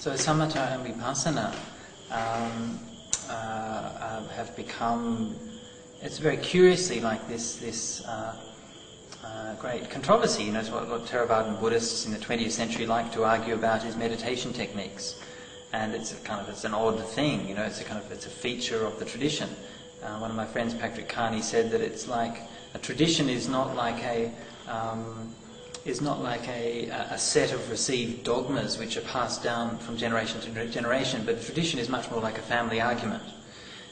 So Samatha and vipassana have become, it's very curiously like this great controversy. You know, it's what Theravadan Buddhists in the 20th century like to argue about is meditation techniques. And it's an odd thing, you know, it's a feature of the tradition. One of my friends, Patrick Carney, said that it's like a tradition is not like a set of received dogmas which are passed down from generation to generation, but a tradition is much more like a family argument.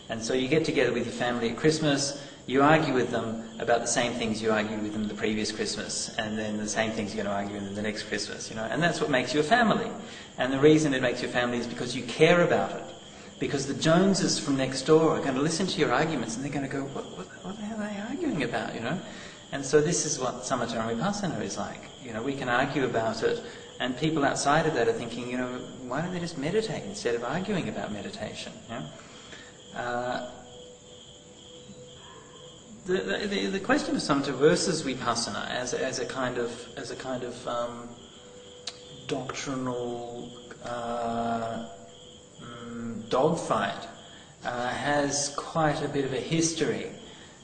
And so you get together with your family at Christmas, you argue with them about the same things you argued with them the previous Christmas, and then the same things you're going to argue with them the next Christmas, you know, and that's what makes you a family. And the reason it makes you a family is because you care about it. Because the Joneses from next door are going to listen to your arguments and they're going to go, what the hell are they arguing about, you know? And so this is what Samatha and Vipassana is like. You know, we can argue about it, and people outside of that are thinking, you know, why don't they just meditate instead of arguing about meditation? You know? The question of Samatha versus Vipassana as a kind of doctrinal dogfight has quite a bit of a history.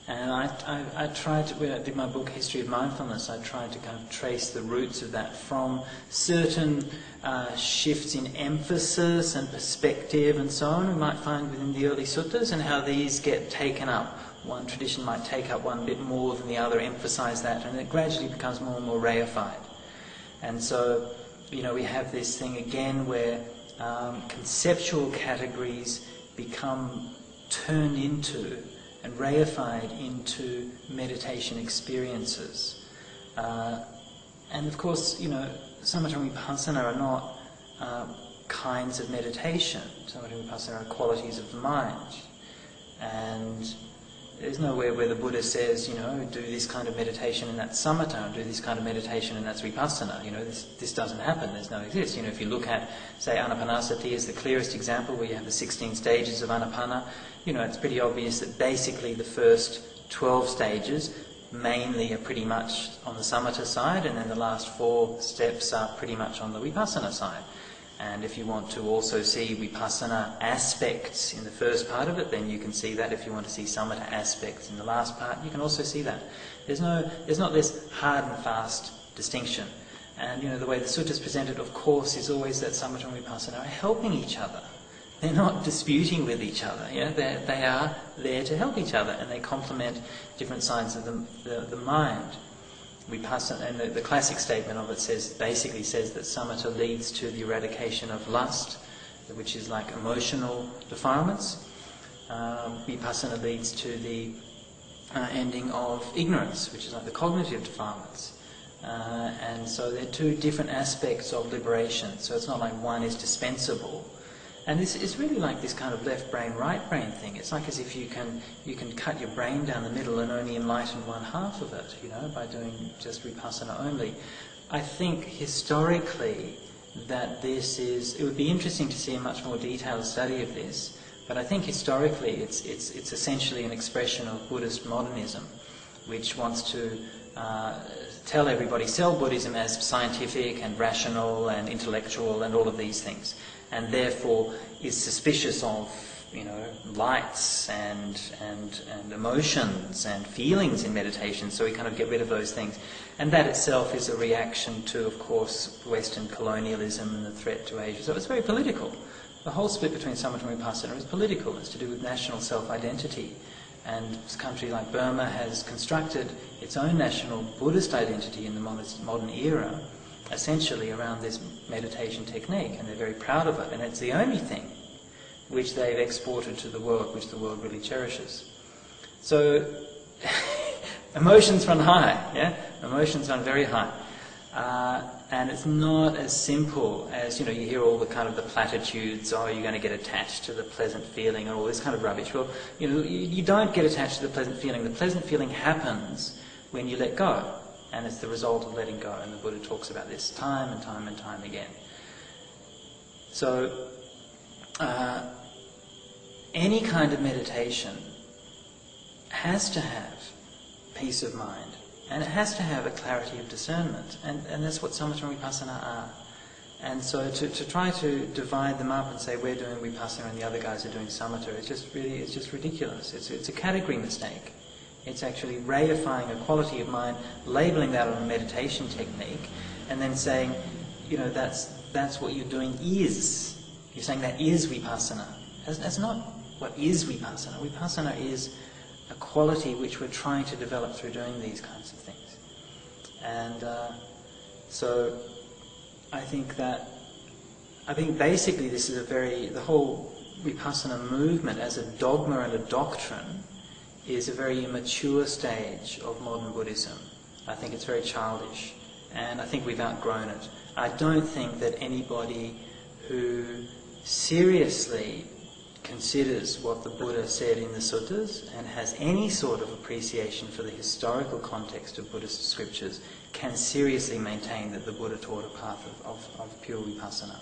And I tried to, when I did my book History of Mindfulness, I tried to kind of trace the roots of that from certain shifts in emphasis and perspective and so on we might find within the early suttas, and how these get taken up. One tradition might take up one bit more than the other, emphasize that, and it gradually becomes more and more reified. And so, you know, we have this thing again where conceptual categories become turned into and reified into meditation experiences. And of course, you know, Samatha and Vipassana are not kinds of meditation. Samatha and Vipassana are qualities of the mind. And there's nowhere where the Buddha says, you know, do this kind of meditation and that's samatha, and do this kind of meditation and that's vipassana. You know, this doesn't happen, there's no exist. You know, if you look at, say, anapanasati as the clearest example, where you have the 16 stages of anapana, you know, it's pretty obvious that basically the first 12 stages mainly are pretty much on the samatha side, and then the last 4 steps are pretty much on the vipassana side. And if you want to also see vipassana aspects in the first part of it, then you can see that. If you want to see samatha aspects in the last part, you can also see that. There's not this hard and fast distinction. And, you know, the way the suttas present it, of course, is always that samatha and vipassana are helping each other. They're not disputing with each other. You know, they are there to help each other, and they complement different sides of the mind. Vipassana, and the classic statement of it basically says that samatha leads to the eradication of lust, which is like emotional defilements. Vipassana leads to the ending of ignorance, which is like the cognitive defilements. And so they're 2 different aspects of liberation. So it's not like one is dispensable. And this is really like this kind of left brain, right brain thing. It's like as if you can cut your brain down the middle and only enlighten one half of it, you know, by doing just vipassana only. I think historically that it would be interesting to see a much more detailed study of this, but I think historically it's essentially an expression of Buddhist modernism, which wants to tell everybody, sell Buddhism as scientific and rational and intellectual and all of these things, and therefore is suspicious of, you know, lights and emotions and feelings in meditation, so we kind of get rid of those things. And that itself is a reaction to, of course, Western colonialism and the threat to Asia. So it's very political. The whole split between Samatha and Vipassana is political. It's to do with national self-identity. And a country like Burma has constructed its own national Buddhist identity in the modern era, essentially around this meditation technique, and they're very proud of it. And it's the only thing which they've exported to the world, which the world really cherishes. So emotions run high, yeah? Emotions run very high. And it's not as simple as, you know, you hear all the kind of the platitudes, oh, you're going to get attached to the pleasant feeling and all this kind of rubbish. Well, you know, you don't get attached to the pleasant feeling. The pleasant feeling happens when you let go. And it's the result of letting go. And the Buddha talks about this time and time and time again. So, any kind of meditation has to have peace of mind, and it has to have a clarity of discernment, and that's what Samatha and Vipassana are. And so to try to divide them up and say we're doing vipassana and the other guys are doing samatha, it's just ridiculous. It's a category mistake. It's actually reifying a quality of mind, labelling that on a meditation technique, and then saying, that's what you're doing is. You're saying that is vipassana. That's not what is vipassana. Vipassana is a quality which we're trying to develop through doing these kinds of things. And so I think basically this is the whole vipassana movement as a dogma and a doctrine is a very immature stage of modern Buddhism. I think it's very childish, and I think we've outgrown it. I don't think that anybody who seriously considers what the Buddha said in the suttas and has any sort of appreciation for the historical context of Buddhist scriptures can seriously maintain that the Buddha taught a path of pure vipassana.